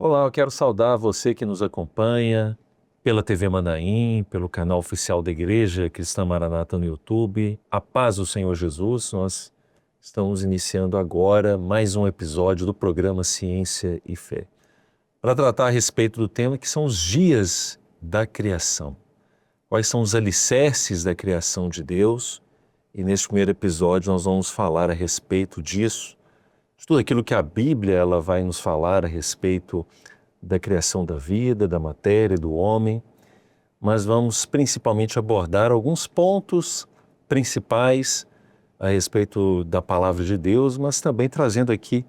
Olá, eu quero saudar você que nos acompanha pela TV Manaim, pelo canal oficial da Igreja Cristã Maranata no YouTube. A paz do Senhor Jesus, nós estamos iniciando agora mais um episódio do programa Ciência e Fé, para tratar a respeito do tema que são os dias da criação. Quais são os alicerces da criação de Deus? E neste primeiro episódio nós vamos falar a respeito disso, de tudo aquilo que a Bíblia ela vai nos falar a respeito da criação da vida, da matéria, do homem, mas vamos principalmente abordar alguns pontos principais a respeito da palavra de Deus, mas também trazendo aqui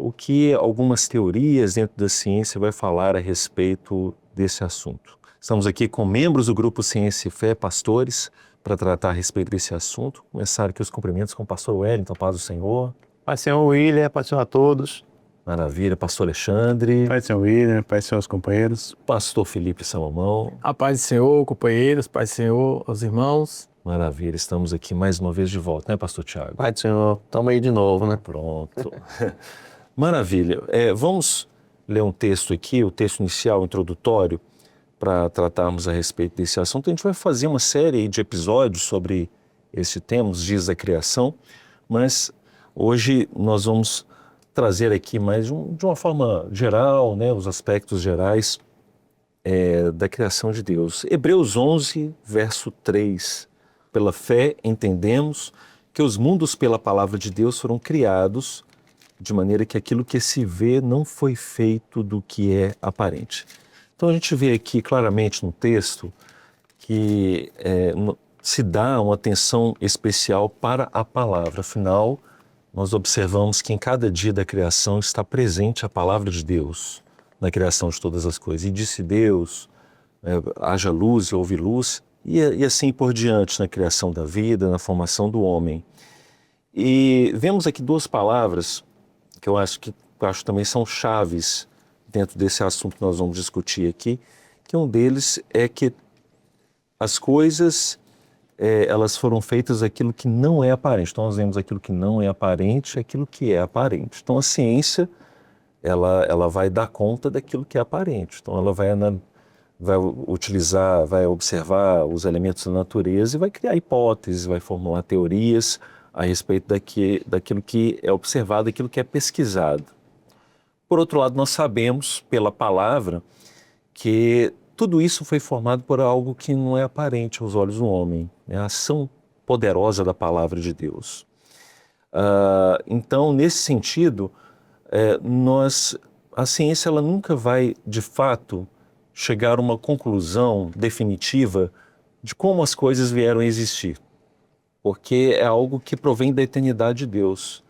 o que algumas teorias dentro da ciência vai falar a respeito desse assunto. Estamos aqui com membros do grupo Ciência e Fé, pastores, para tratar a respeito desse assunto. Começar aqui os cumprimentos com o pastor Wellington, paz do Senhor. Pai do Senhor William, Pai do Senhor a todos. Maravilha, pastor Alexandre. Pai do Senhor William, Pai do Senhor aos companheiros. Pastor Felipe Salomão. A paz do Senhor, companheiros, paz do Senhor aos irmãos. Maravilha, estamos aqui mais uma vez de volta, né, pastor Tiago? Pai do Senhor, estamos aí de novo, né? Pronto. Maravilha. Vamos ler um texto aqui, o texto inicial, introdutório, para tratarmos a respeito desse assunto. A gente vai fazer uma série de episódios sobre esse tema, os dias da criação, mas hoje nós vamos trazer aqui mais de uma forma geral, né, os aspectos gerais da criação de Deus. Hebreus 11, verso 3. Pela fé entendemos que os mundos pela palavra de Deus foram criados de maneira que aquilo que se vê não foi feito do que é aparente. Então a gente vê aqui claramente no texto que se dá uma atenção especial para a palavra. Afinal, nós observamos que em cada dia da criação está presente a palavra de Deus na criação de todas as coisas. E disse Deus, haja luz e houve luz, e assim por diante na criação da vida, na formação do homem. E vemos aqui duas palavras que eu acho também são chaves dentro desse assunto que nós vamos discutir aqui, que um deles é que as coisas elas foram feitas aquilo que não é aparente. Então nós vemos aquilo que não é aparente, aquilo que é aparente. Então a ciência, ela vai dar conta daquilo que é aparente. Então ela vai utilizar, vai observar os elementos da natureza e vai criar hipóteses, vai formular teorias a respeito daquilo que é observado, daquilo que é pesquisado. Por outro lado, nós sabemos pela palavra que tudo isso foi formado por algo que não é aparente aos olhos do homem, né? A ação poderosa da palavra de Deus. Então, nesse sentido, a ciência ela nunca vai, de fato, chegar a uma conclusão definitiva de como as coisas vieram a existir, porque é algo que provém da eternidade de Deus.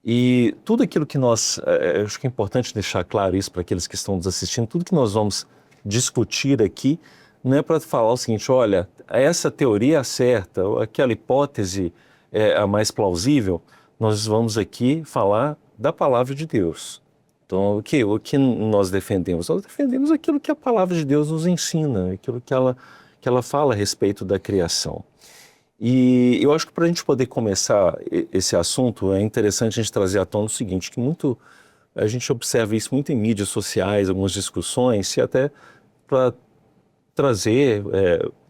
E tudo aquilo que acho que é importante deixar claro isso para aqueles que estão nos assistindo, tudo que nós vamos discutir aqui não é para falar o seguinte: olha, essa teoria é a certa, aquela hipótese é a mais plausível. Nós vamos aqui falar da palavra de Deus. Então, o que nós defendemos? Nós defendemos aquilo que a palavra de Deus nos ensina, aquilo que ela fala a respeito da criação. E eu acho que para a gente poder começar esse assunto, é interessante a gente trazer à tona o seguinte, que a gente observa isso muito em mídias sociais, algumas discussões, e até para trazer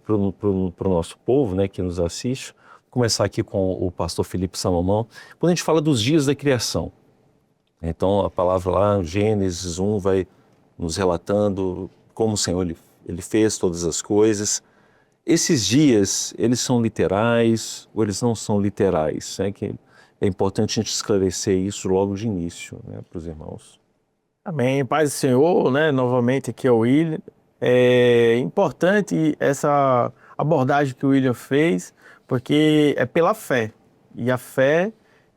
para o nosso povo, né, que nos assiste, começar aqui com o pastor Felipe Salomão, quando a gente fala dos dias da criação. Então a palavra lá, Gênesis 1, vai nos relatando como o Senhor ele fez todas as coisas. Esses dias, eles são literais ou eles não são literais? Que é importante a gente esclarecer isso logo de início, né, para os irmãos. Amém. Paz do Senhor, né? Novamente aqui é o William. É importante essa abordagem que o William fez, porque é pela fé. E a fé,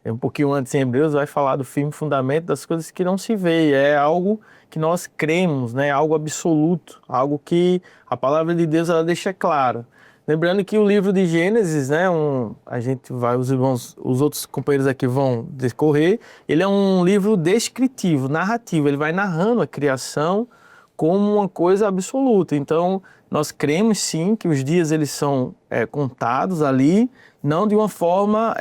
um pouquinho antes em Hebreus, vai falar do firme fundamento das coisas que não se vê. É algo que nós cremos, né? Algo absoluto, algo que a palavra de Deus ela deixa claro. Lembrando que o livro de Gênesis, né, a gente vai, os outros companheiros aqui vão discorrer, ele é um livro descritivo, narrativo, ele vai narrando a criação como uma coisa absoluta. Então, nós cremos sim que os dias eles são contados ali, não de uma forma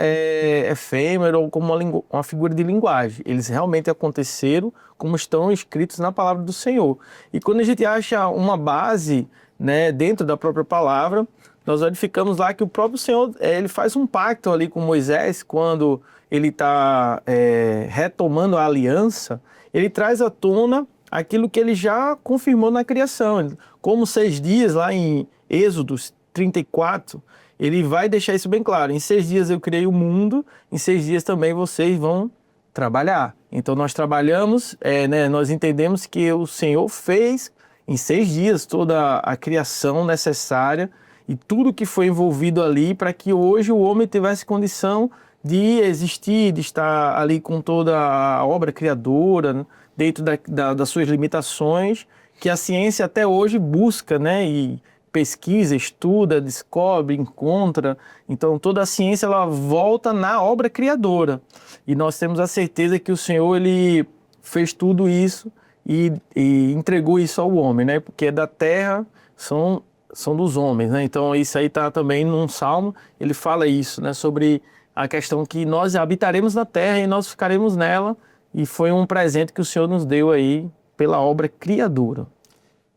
efêmera ou como uma figura de linguagem. Eles realmente aconteceram como estão escritos na palavra do Senhor. E quando a gente acha uma base, né, dentro da própria palavra, nós verificamos lá que o próprio Senhor ele faz um pacto ali com Moisés, quando ele está retomando a aliança, ele traz à tona aquilo que ele já confirmou na criação. Como 6 dias, lá em Êxodos 34, ele vai deixar isso bem claro. Em 6 dias eu criei o mundo, em 6 dias também vocês vão trabalhar. Então nós trabalhamos, nós entendemos que o Senhor fez em 6 dias toda a criação necessária e tudo que foi envolvido ali para que hoje o homem tivesse condição de existir, de estar ali com toda a obra criadora, né, dentro das suas limitações, que a ciência até hoje busca, né, e pesquisa, estuda, descobre, encontra. Então toda a ciência ela volta na obra criadora. E nós temos a certeza que o Senhor ele fez tudo isso e entregou isso ao homem, né? Porque da terra são dos homens, né? Então isso aí está também num salmo, ele fala isso, né? Sobre a questão que nós habitaremos na terra e nós ficaremos nela, e foi um presente que o Senhor nos deu aí pela obra criadora.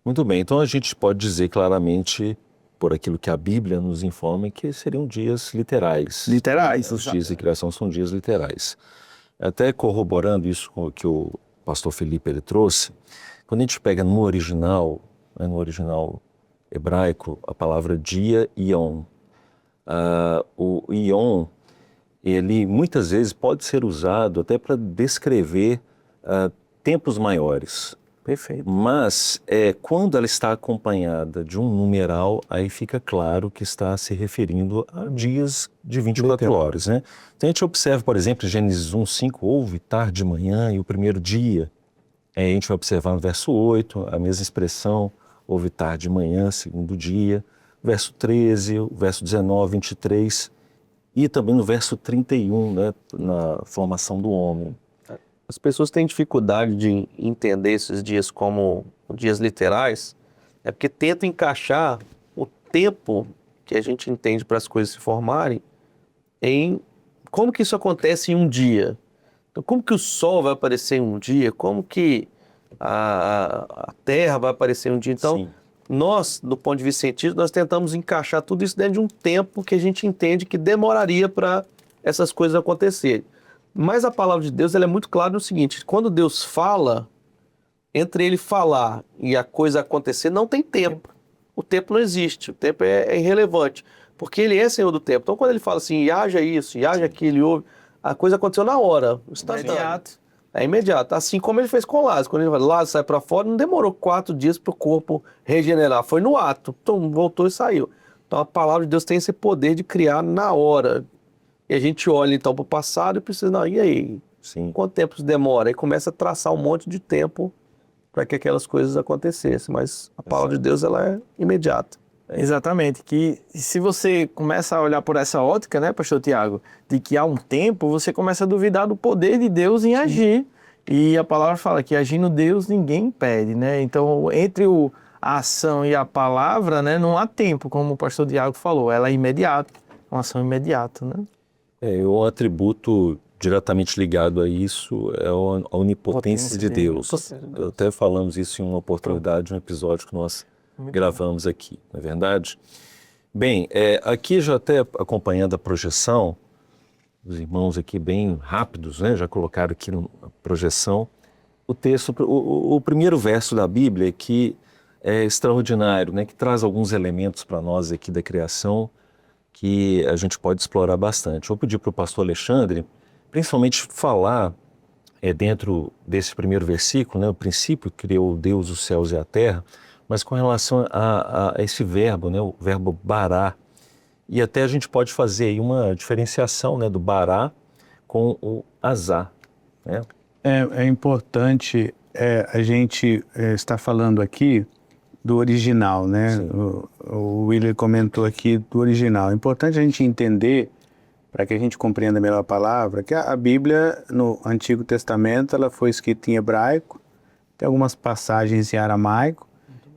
Muito bem, então a gente pode dizer claramente, por aquilo que a Bíblia nos informa, que seriam dias literais. Literais. Os dias de criação são dias literais. Até corroborando isso com o que o pastor Felipe ele trouxe, quando a gente pega no original, né, no original hebraico, a palavra dia, ion. O ion, ele muitas vezes pode ser usado até para descrever tempos maiores. Perfeito. Mas quando ela está acompanhada de um numeral, aí fica claro que está se referindo a dias de 24 horas, né? Então a gente observa, por exemplo, em Gênesis 1:5, houve tarde de manhã e o primeiro dia. A gente vai observar no verso 8, a mesma expressão, houve tarde de manhã, segundo dia. Verso 13, o verso 19, 23 e também no verso 31, né, na formação do homem. As pessoas têm dificuldade de entender esses dias como dias literais, porque tentam encaixar o tempo que a gente entende para as coisas se formarem em como que isso acontece em um dia. Então, como que o sol vai aparecer em um dia? Como que a terra vai aparecer em um dia? Então, Sim. nós, do ponto de vista científico, nós tentamos encaixar tudo isso dentro de um tempo que a gente entende que demoraria para essas coisas acontecerem. Mas a palavra de Deus ela é muito clara no seguinte: quando Deus fala, entre ele falar e a coisa acontecer, não tem tempo. O tempo não existe, o tempo é irrelevante, porque ele é Senhor do tempo. Então quando ele fala assim, e haja isso, e haja aquilo, e houve, a coisa aconteceu na hora, instantâneo. Imediato. É imediato, assim como ele fez com Lázaro. Quando ele fala, Lázaro sai para fora, não demorou 4 dias para o corpo regenerar, foi no ato, então voltou e saiu. Então a palavra de Deus tem esse poder de criar na hora. E a gente olha então para o passado e precisa, não, e aí? Sim. Quanto tempo isso demora? Aí começa a traçar um monte de tempo para que aquelas coisas acontecessem. Mas a palavra de Deus ela é imediata. Exatamente, que se você começa a olhar por essa ótica, né, pastor Tiago, de que há um tempo, você começa a duvidar do poder de Deus em agir. E a palavra fala que agindo Deus ninguém impede, né? Então, entre a ação e a palavra, né, não há tempo, como o pastor Tiago falou, ela é imediata, uma ação imediata, né? Um atributo diretamente ligado a isso é a onipotência de Deus. Até falamos isso em uma oportunidade, um episódio que nós gravamos aqui, não é verdade? Bem, aqui já até acompanhando a projeção, os irmãos aqui bem rápidos, né, já colocaram aqui na projeção, o texto, o primeiro verso da Bíblia que é extraordinário, né, que traz alguns elementos para nós aqui da criação que a gente pode explorar bastante. Vou pedir para o pastor Alexandre, principalmente falar dentro desse primeiro versículo, né, o princípio criou Deus os céus e a terra, mas com relação a esse verbo, né, o verbo bará, e até a gente pode fazer aí uma diferenciação, né, do bará com o azá, né? É importante a gente estar falando aqui do original, né? O William comentou aqui do original. É importante a gente entender, para que a gente compreenda melhor a palavra, que a Bíblia no Antigo Testamento ela foi escrita em hebraico, tem algumas passagens em aramaico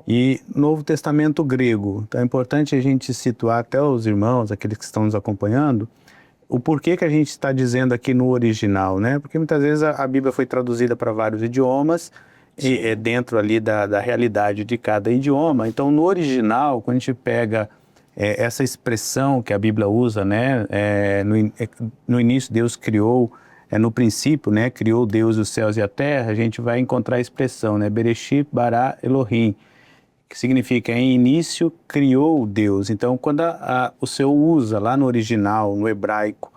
e Novo Testamento grego. Então é importante a gente situar até os irmãos, aqueles que estão nos acompanhando, o porquê que a gente está dizendo aqui no original, né? Porque muitas vezes a Bíblia foi traduzida para vários idiomas e é dentro ali da realidade de cada idioma. Então no original, quando a gente pega essa expressão que a Bíblia usa, né? No início Deus criou, no princípio, né? Criou Deus os céus e a terra, a gente vai encontrar a expressão, né? Bereshit bara Elohim, que significa em início criou Deus. Então, quando o Senhor usa lá no original, no hebraico,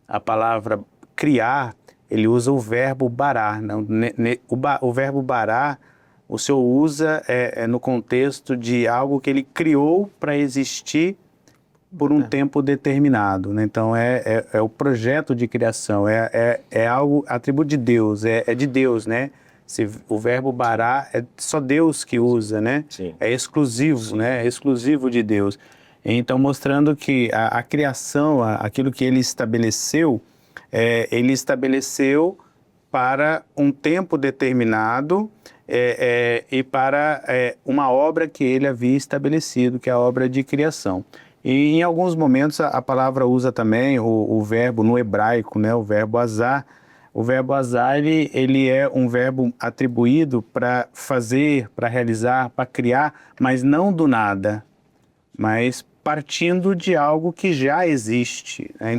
a palavra criar, ele usa o verbo bará. O verbo bará, o Senhor usa no contexto de algo que ele criou para existir por um tempo determinado, né? Então, é o projeto de criação, é algo, atributo de Deus, é de Deus, né? O verbo bará é só Deus que usa, né? Sim. É exclusivo, né? É exclusivo de Deus. Então, mostrando que a criação, aquilo que ele estabeleceu para um tempo determinado e para uma obra que ele havia estabelecido, que é a obra de criação. E em alguns momentos a palavra usa também o verbo no hebraico, né? O verbo azar. O verbo azar, ele é um verbo atribuído para fazer, para realizar, para criar, mas não do nada, mas partindo de algo que já existe, né?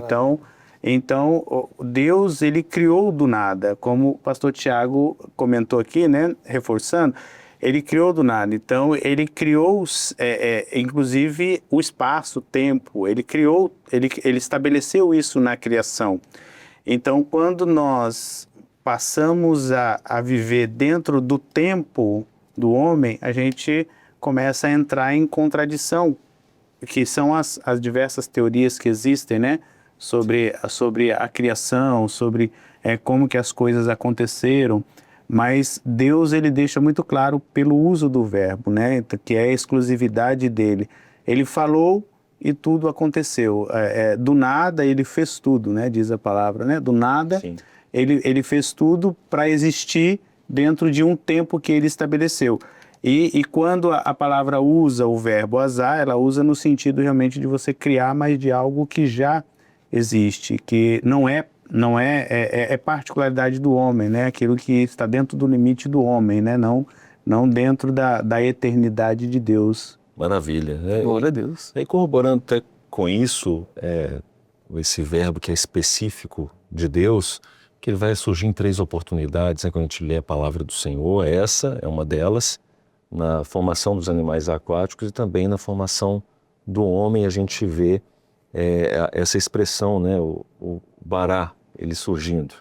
Então, Deus, ele criou do nada, como o pastor Tiago comentou aqui, né? Reforçando, ele criou do nada. Então, ele criou, inclusive, o espaço, o tempo, ele estabeleceu isso na criação. Então, quando nós passamos a viver dentro do tempo do homem, a gente começa a entrar em contradição, que são as diversas teorias que existem, né? Sobre a criação, sobre como que as coisas aconteceram. Mas Deus, ele deixa muito claro pelo uso do verbo, né? Que é a exclusividade dele. Ele falou e tudo aconteceu. Do nada ele fez tudo, né? Diz a palavra, né? Do nada ele fez tudo para existir dentro de um tempo que ele estabeleceu. E quando a palavra usa o verbo azar, ela usa no sentido realmente de você criar, mas de algo que já existe, que não é particularidade do homem, né? Aquilo que está dentro do limite do homem, né? Não dentro da eternidade de Deus. Maravilha. Glória a Deus. E corroborando até com isso, esse verbo que é específico de Deus, que ele vai surgir em 3 oportunidades, né, quando a gente lê a palavra do Senhor. Essa é uma delas, na formação dos animais aquáticos e também na formação do homem. A gente vê essa expressão, né, o bará, ele surgindo.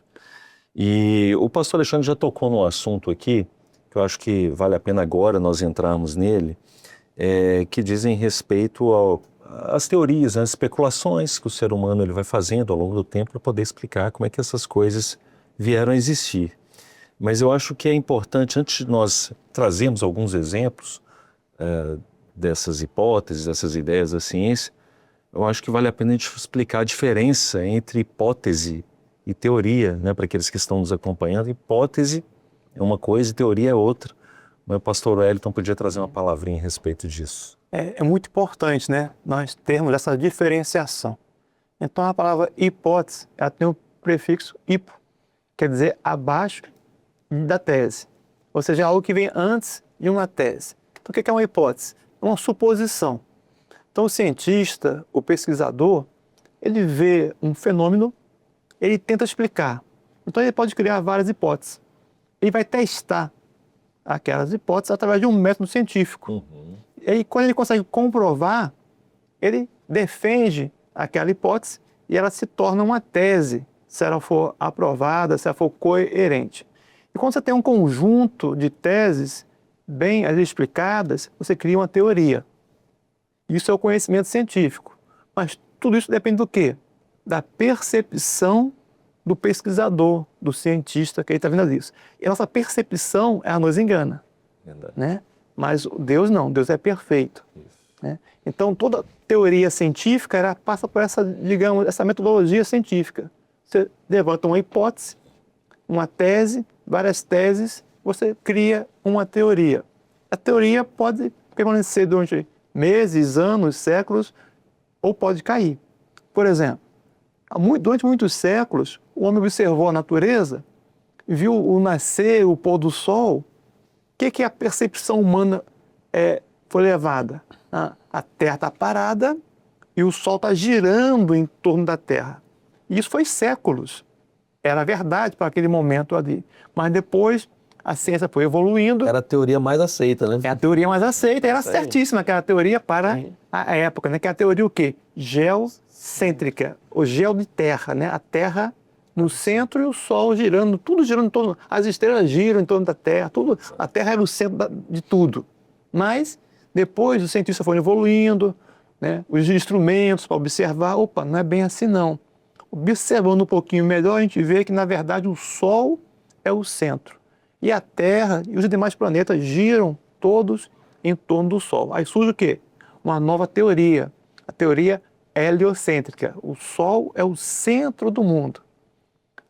E o pastor Alexandre já tocou no assunto aqui, que eu acho que vale a pena agora nós entrarmos nele, que dizem respeito às teorias, às especulações que o ser humano ele vai fazendo ao longo do tempo para poder explicar como é que essas coisas vieram a existir. Mas eu acho que é importante, antes de nós trazermos alguns exemplos dessas hipóteses, dessas ideias da ciência, eu acho que vale a pena a gente explicar a diferença entre hipótese e teoria, né, para aqueles que estão nos acompanhando. Hipótese é uma coisa e teoria é outra. Mas o pastor Wellington podia trazer uma palavrinha a respeito disso. É muito importante, né, nós termos essa diferenciação. Então, a palavra hipótese, ela tem o prefixo hipo, quer dizer abaixo da tese. Ou seja, algo que vem antes de uma tese. Então, o que é uma hipótese? É uma suposição. Então, o cientista, o pesquisador, ele vê um fenômeno, ele tenta explicar. Então, ele pode criar várias hipóteses. Ele vai testar aquelas hipóteses através de um método científico. E aí, quando ele consegue comprovar, ele defende aquela hipótese e ela se torna uma tese, se ela for aprovada, se ela for coerente. E quando você tem um conjunto de teses bem explicadas, você cria uma teoria. Isso é o conhecimento científico. Mas tudo isso depende do quê? Da percepção do pesquisador, do cientista que ele está vendo isso. E a nossa percepção, ela nos engana. Né? Mas Deus não, Deus é perfeito. Né? Então, toda teoria científica ela passa por essa, digamos, essa metodologia científica. Você levanta uma hipótese, uma tese, várias teses, você cria uma teoria. A teoria pode permanecer durante meses, anos, séculos, ou pode cair. Por exemplo, durante muitos séculos, o homem observou a natureza, viu o nascer, o pôr do sol. O que a percepção humana foi levada? A Terra está parada e o sol está girando em torno da Terra. E isso foi séculos. Era verdade para aquele momento ali. Mas depois a ciência foi evoluindo. Era a teoria mais aceita, né? É a teoria mais aceita, era certíssima aquela teoria para a época, né? Que é a teoria o quê? Geocêntrica, ou geo de terra, né? A Terra no centro e o Sol girando, tudo girando em torno, as estrelas giram em torno da Terra, tudo, a Terra era o centro de tudo. Mas depois os cientistas foram evoluindo, né? Os instrumentos para observar, opa, não é bem assim não. Observando um pouquinho melhor, a gente vê que na verdade o Sol é o centro. E a Terra e os demais planetas giram todos em torno do Sol. Aí surge o quê? Uma nova teoria, a teoria heliocêntrica. O Sol é o centro do mundo.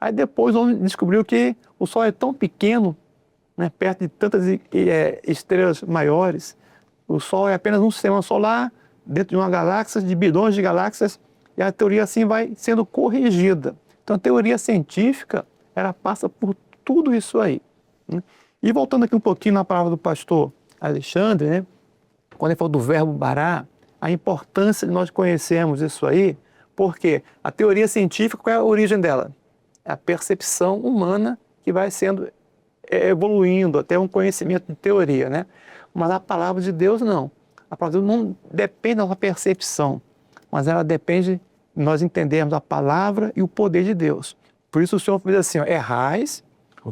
Aí depois o homem descobriu que o Sol é tão pequeno, né, perto de tantas estrelas maiores. O Sol é apenas um sistema solar dentro de uma galáxia, de bilhões de galáxias, e a teoria assim vai sendo corrigida. Então a teoria científica, ela passa por tudo isso aí. E voltando aqui um pouquinho na palavra do pastor Alexandre, né? Quando ele falou do verbo bará, a importância de nós conhecermos isso aí, porque a teoria científica, qual é a origem dela? É a percepção humana que vai sendo evoluindo até um conhecimento de teoria, né? Mas a palavra de Deus não. A palavra de Deus não depende da nossa percepção, mas ela depende de nós entendermos a palavra e o poder de Deus. Por isso o Senhor diz assim, ó, errais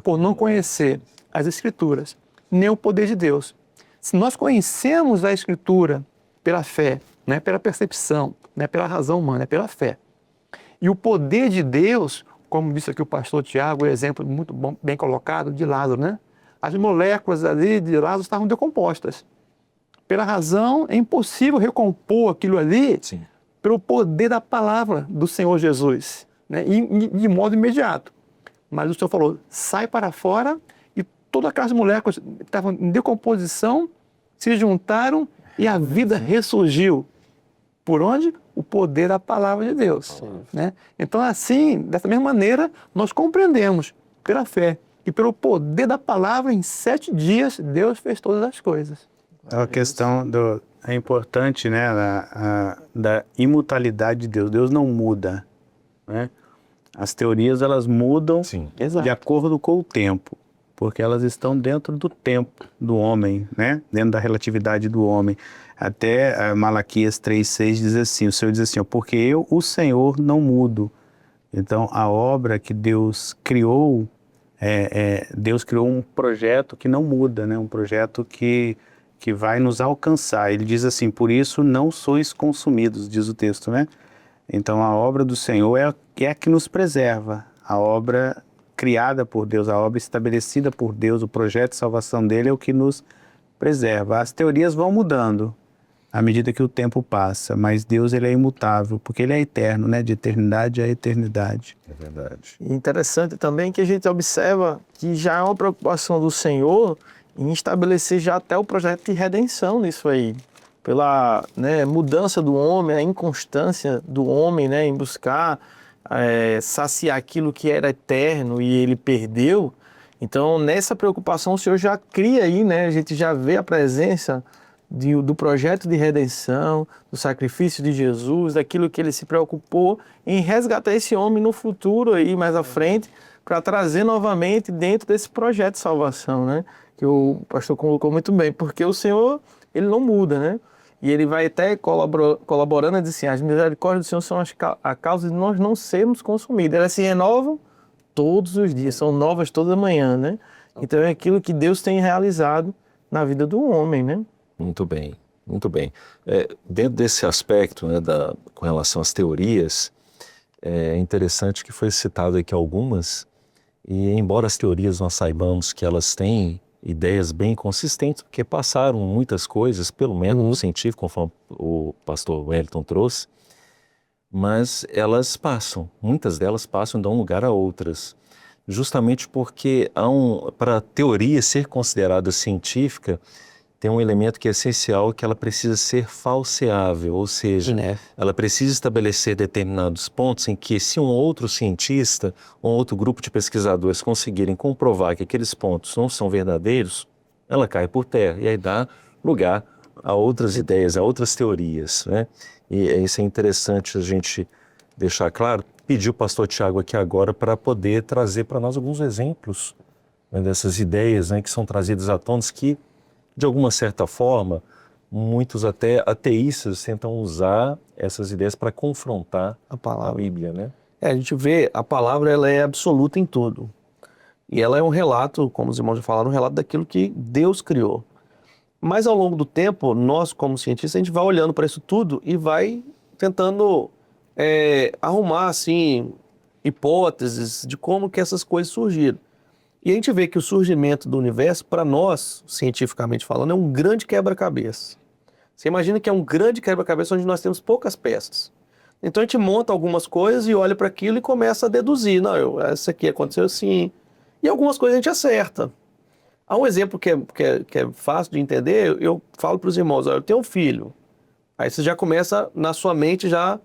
por não conhecer as Escrituras, nem o poder de Deus. Se nós conhecemos a Escritura pela fé, não é pela percepção, não é pela razão humana, é pela fé. E o poder de Deus, como disse aqui o pastor Tiago, o exemplo muito bom, bem colocado de Lázaro, né? As moléculas ali de Lázaro estavam decompostas. Pela razão, é impossível recompor aquilo ali. Sim. Pelo poder da palavra do Senhor Jesus, né? E de modo imediato. Mas o Senhor falou, sai para fora, e todas aquelas moléculas que estavam em decomposição se juntaram e a vida ressurgiu. Por onde? O poder da palavra de Deus. Né? Então, assim, dessa mesma maneira, nós compreendemos, pela fé, que pelo poder da palavra, em 7 dias, Deus fez todas as coisas. É a questão é importante, né, da imutabilidade de Deus. Deus não muda, né? As teorias, elas mudam Sim. de acordo com o tempo, porque elas estão dentro do tempo do homem, né? Dentro da relatividade do homem. Até Malaquias 3,6 diz assim, o Senhor diz assim, ó, porque eu, o Senhor, não mudo. Então, a obra que Deus criou, Deus criou um projeto que não muda, né? Um projeto que vai nos alcançar. Ele diz assim, por isso não sois consumidos, diz o texto, né? Então a obra do Senhor é a que nos preserva, a obra criada por Deus, a obra estabelecida por Deus, o projeto de salvação dele é o que nos preserva. As teorias vão mudando à medida que o tempo passa, mas Deus ele é imutável, porque ele é eterno, né? De eternidade a eternidade. É verdade. E interessante também que a gente observa que já é uma preocupação do Senhor em estabelecer já até o projeto de redenção nisso aí. Pela, né, mudança do homem, a inconstância do homem, né, em buscar saciar aquilo que era eterno e ele perdeu. Então, nessa preocupação, o Senhor já cria aí, né, a gente já vê a presença do projeto de redenção, do sacrifício de Jesus, daquilo que ele se preocupou em resgatar esse homem no futuro, aí, mais à frente, para trazer novamente dentro desse projeto de salvação, né? Que o pastor colocou muito bem, porque o Senhor, ele não muda, né? E ele vai até colaborando, diz assim, as misericórdias do Senhor são a causa de nós não sermos consumidos. Elas se renovam todos os dias, são novas toda manhã, né? Então é aquilo que Deus tem realizado na vida do homem, né? Muito bem, muito bem. Dentro desse aspecto, né, com relação às teorias, é interessante que foi citado aqui algumas, e embora as teorias nós saibamos que elas têm ideias bem consistentes, porque passaram muitas coisas pelo método científico, conforme o pastor Wellington trouxe, mas elas passam, muitas delas passam de um lugar a outras. justamente porque para a teoria ser considerada científica, tem um elemento que é essencial, que ela precisa ser falseável, ou seja, ela precisa estabelecer determinados pontos em que, se um outro cientista, um outro grupo de pesquisadores conseguirem comprovar que aqueles pontos não são verdadeiros, ela cai por terra e aí dá lugar a outras ideias, a outras teorias, né? E isso é interessante a gente deixar claro. Pedir o pastor Tiago aqui agora para poder trazer para nós alguns exemplos, né, dessas ideias, né, que são trazidas à tona, que, de alguma certa forma, muitos até ateístas tentam usar essas ideias para confrontar a Bíblia, né? A gente vê, a palavra ela é absoluta em tudo. E ela é um relato, como os irmãos já falaram, um relato daquilo que Deus criou. Mas ao longo do tempo, nós como cientistas, a gente vai olhando para isso tudo e vai tentando arrumar, assim, hipóteses de como que essas coisas surgiram. E a gente vê que o surgimento do universo, para nós, cientificamente falando, é um grande quebra-cabeça. Você imagina que é um grande quebra-cabeça onde nós temos poucas peças. Então a gente monta algumas coisas e olha para aquilo e começa a deduzir. Não, essa aqui aconteceu assim. E algumas coisas a gente acerta. Há um exemplo que é fácil de entender. Eu falo para os irmãos, eu tenho um filho. Aí você já começa, na sua mente, já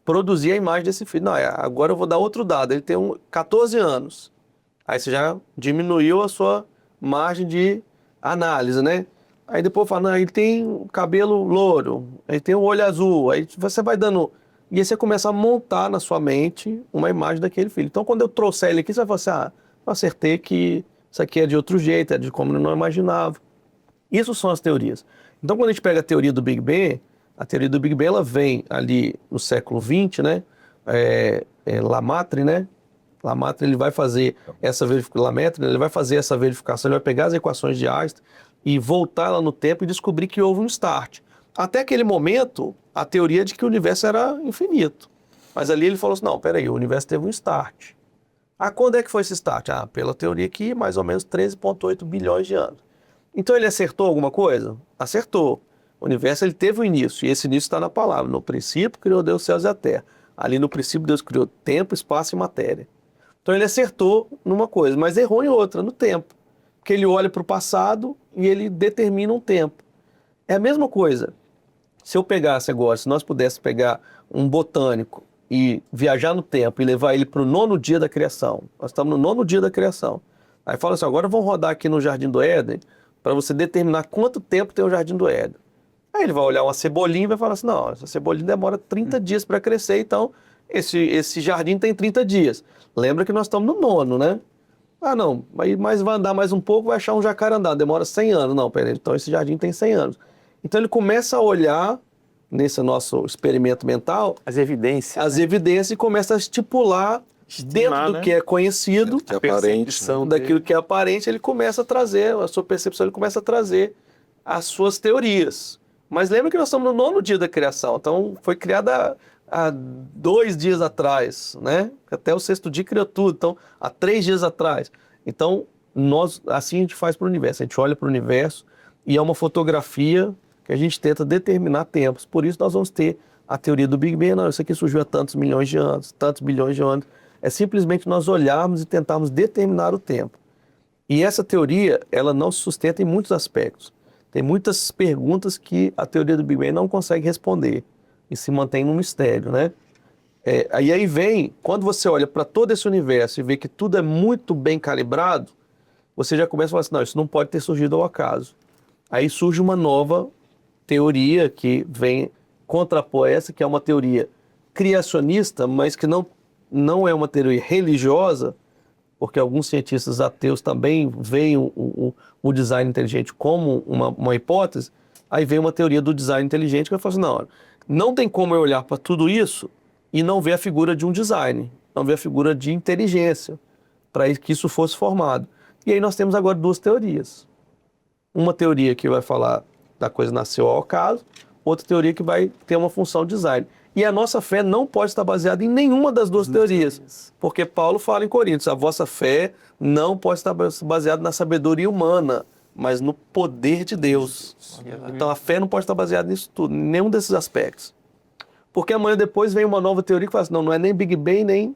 produzir a imagem desse filho. Não, agora eu vou dar outro dado. Ele tem 14 anos. Aí você já diminuiu a sua margem de análise, né? Aí depois fala, não, ele tem cabelo louro, ele tem um olho azul. Aí você vai dando... E aí você começa a montar na sua mente uma imagem daquele filho. Então quando eu trouxer ele aqui, você vai falar assim, eu acertei que isso aqui é de outro jeito, é de como eu não imaginava. Isso são as teorias. Então quando a gente pega a teoria do Big Bang, a teoria do Big Bang ela vem ali no século XX, né? Lamarck, né? Lamarck ele vai fazer essa verificação, ele vai fazer essa verificação, ele vai pegar as equações de Einstein e voltar lá no tempo e descobrir que houve um start. Até aquele momento, a teoria de que o universo era infinito. Mas ali ele falou assim, não, peraí, o universo teve um start. Quando é que foi esse start? Pela teoria que mais ou menos 13,8 bilhões de anos. Então ele acertou alguma coisa? Acertou. O universo ele teve um início, e esse início está na palavra. No princípio criou Deus os céus e a terra. Ali no princípio Deus criou tempo, espaço e matéria. Então ele acertou numa coisa, mas errou em outra, no tempo. Porque ele olha para o passado e ele determina um tempo. É a mesma coisa. Se eu pegasse agora, se nós pudéssemos pegar um botânico e viajar no tempo e levar ele para o 9º dia da criação. Nós estamos no 9º dia da criação. Aí fala assim, agora vamos rodar aqui no Jardim do Éden para você determinar quanto tempo tem o Jardim do Éden. Aí ele vai olhar uma cebolinha e vai falar assim, não, essa cebolinha demora 30 dias para crescer, então esse jardim tem 30 dias. Lembra que nós estamos no 9º, né? Não, mas vai andar mais um pouco, vai achar um jacarandá, demora 100 anos. Não, peraí, então esse jardim tem 100 anos. Então ele começa a olhar, nesse nosso experimento mental, as evidências e começa a estipular dentro do que é conhecido, que é aparente, daquilo que é aparente, ele começa a trazer, a sua percepção, ele começa a trazer as suas teorias. Mas lembra que nós estamos no 9º dia da criação, então foi criada há 2 dias atrás, né? Até o 6º dia criou tudo, então há 3 dias atrás. Então, assim a gente faz para o universo, a gente olha para o universo e é uma fotografia que a gente tenta determinar tempos. Por isso nós vamos ter a teoria do Big Bang, não, isso aqui surgiu há tantos milhões de anos, tantos bilhões de anos. É simplesmente nós olharmos e tentarmos determinar o tempo. E essa teoria, ela não se sustenta em muitos aspectos. Tem muitas perguntas que a teoria do Big Bang não consegue responder e se mantém num mistério, né? Aí vem, quando você olha para todo esse universo e vê que tudo é muito bem calibrado, você já começa a falar assim, não, isso não pode ter surgido ao acaso. Aí surge uma nova teoria que vem contrapor essa, que é uma teoria criacionista, mas que não é uma teoria religiosa, porque alguns cientistas ateus também veem o design inteligente como uma hipótese. Aí vem uma teoria do design inteligente que vai falar assim, não tem como eu olhar para tudo isso e não ver a figura de um design, não ver a figura de inteligência, para que isso fosse formado. E aí nós temos agora 2 teorias. Uma teoria que vai falar da coisa nasceu ao acaso, outra teoria que vai ter uma função design. E a nossa fé não pode estar baseada em nenhuma das 2 teorias, porque Paulo fala em Coríntios, a vossa fé não pode estar baseada na sabedoria humana, mas no poder de Deus. Então a fé não pode estar baseada nisso tudo, em nenhum desses aspectos. Porque amanhã depois vem uma nova teoria que fala assim, não é nem Big Bang, nem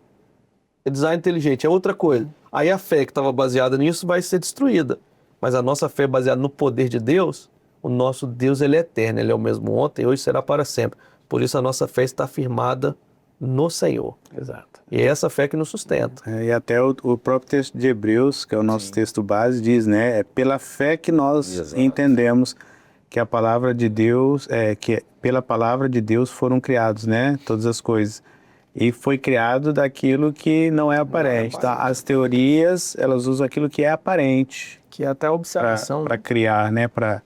design inteligente, é outra coisa. Aí a fé que estava baseada nisso vai ser destruída. Mas a nossa fé baseada no poder de Deus, o nosso Deus ele é eterno, ele é o mesmo ontem, hoje será para sempre. Por isso a nossa fé está firmada no Senhor. Exato. E é essa fé que nos sustenta. E até o próprio texto de Hebreus, que é o nosso texto base, diz, né? É pela fé que nós Exato. entendemos que a palavra de Deus, que pela palavra de Deus foram criados, né? Todas as coisas. E foi criado daquilo que não é aparente. Então, as teorias, elas usam aquilo que é aparente Que é até a observação. para criar, né? Para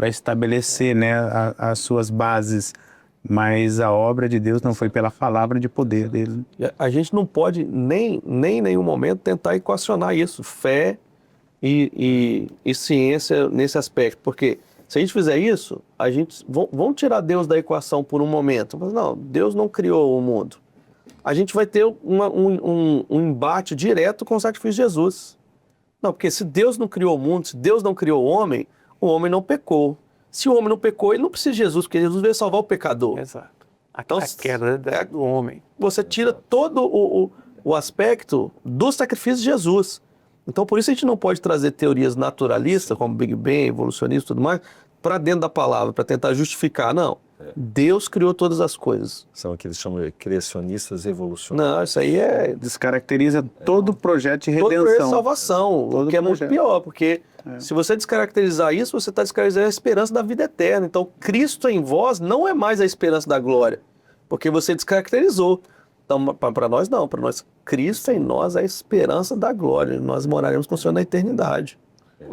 estabelecer, né? As suas bases. Mas a obra de Deus não foi pela palavra de poder dele. A gente não pode nem em nenhum momento tentar equacionar isso, fé e ciência nesse aspecto, porque se a gente fizer isso, vamos tirar Deus da equação por um momento. Mas não, Deus não criou o mundo. A gente vai ter um embate direto com o sacrifício de Jesus. Não, porque se Deus não criou o mundo, se Deus não criou o homem não pecou. Se o homem não pecou, ele não precisa de Jesus, porque Jesus veio salvar o pecador. Exato. Então, A queda do homem. Você tira todo o aspecto do sacrifício de Jesus. Então, por isso a gente não pode trazer teorias naturalistas, como Big Bang, evolucionismo e tudo mais, para dentro da palavra, para tentar justificar. Não. Deus criou todas as coisas. São aqueles que chamam de criacionistas evolucionários. Não, isso aí é Descaracteriza todo o projeto de todo redenção. projeto de salvação, Todo o que é muito projeto. pior, porque se você descaracterizar isso, você está descaracterizando a esperança da vida eterna. Então, Cristo em vós não é mais a esperança da glória, porque você descaracterizou. Então, para nós não, para nós, Cristo em nós é a esperança da glória. Nós moraremos com o Senhor na eternidade.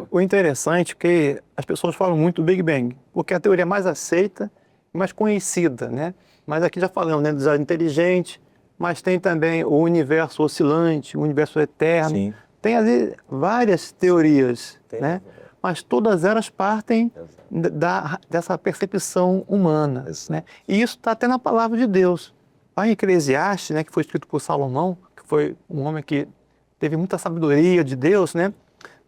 O interessante é que as pessoas falam muito do Big Bang, porque é a teoria mais aceita e mais conhecida, né? Mas aqui já falamos, né, do design inteligente, mas tem também o universo oscilante, o universo eterno. Sim. Tem ali várias teorias, né? Mas todas elas partem dessa percepção humana, né? E isso está até na palavra de Deus. Lá em Eclesiastes, né, que foi escrito por Salomão, que foi um homem que teve muita sabedoria de Deus, né?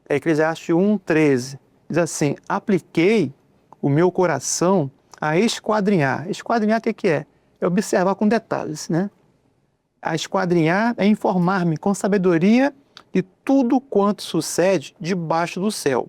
Eclesiastes 1:13, diz assim: apliquei o meu coração a esquadrinhar. Esquadrinhar o que é? É observar com detalhes, né? A esquadrinhar é informar-me com sabedoria de tudo quanto sucede debaixo do céu.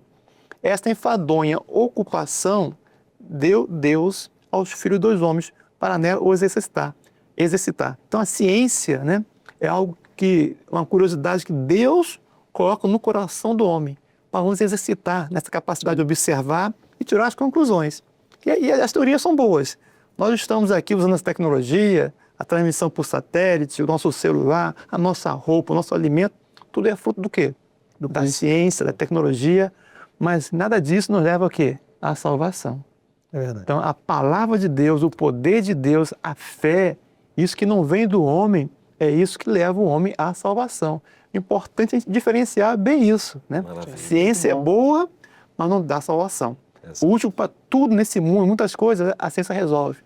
Esta enfadonha ocupação deu Deus aos filhos dos homens para nela os exercitar. Então a ciência, né, é algo que, uma curiosidade que Deus coloca no coração do homem para nos exercitar nessa capacidade de observar e tirar as conclusões. E as teorias são boas. Nós estamos aqui usando essa tecnologia, a transmissão por satélite, o nosso celular, a nossa roupa, o nosso alimento, tudo é fruto do quê? Da ciência, da tecnologia, mas nada disso nos leva ao quê? À salvação. É verdade. Então, a palavra de Deus, o poder de Deus, a fé, isso que não vem do homem, é isso que leva o homem à salvação. Importante a gente diferenciar bem isso, né? Maravilha. A ciência é boa, mas não dá salvação. O último para tudo nesse mundo, muitas coisas, a ciência resolve.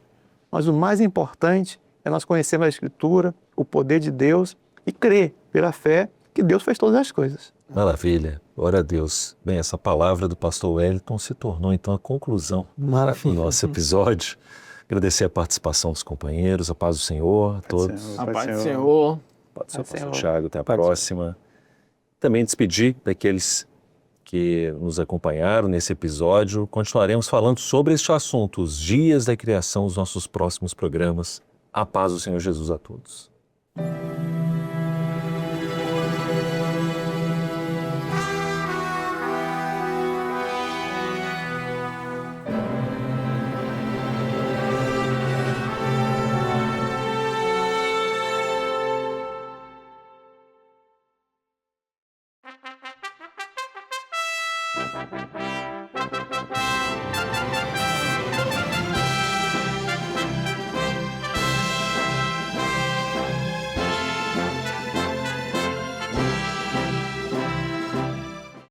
Mas o mais importante é nós conhecermos a Escritura, o poder de Deus e crer pela fé que Deus fez todas as coisas. Maravilha, glória a Deus. Bem, essa palavra do pastor Wellington se tornou então a conclusão do Maravilha. nosso episódio. Agradecer a participação dos companheiros, a paz do Senhor, a todos. A paz do Senhor. Pode ser, pastor Senhor. Thiago, até a próxima. Também despedir daqueles que nos acompanharam nesse episódio. Continuaremos falando sobre este assunto, os dias da criação, os nossos próximos programas. A paz do Senhor Jesus a todos.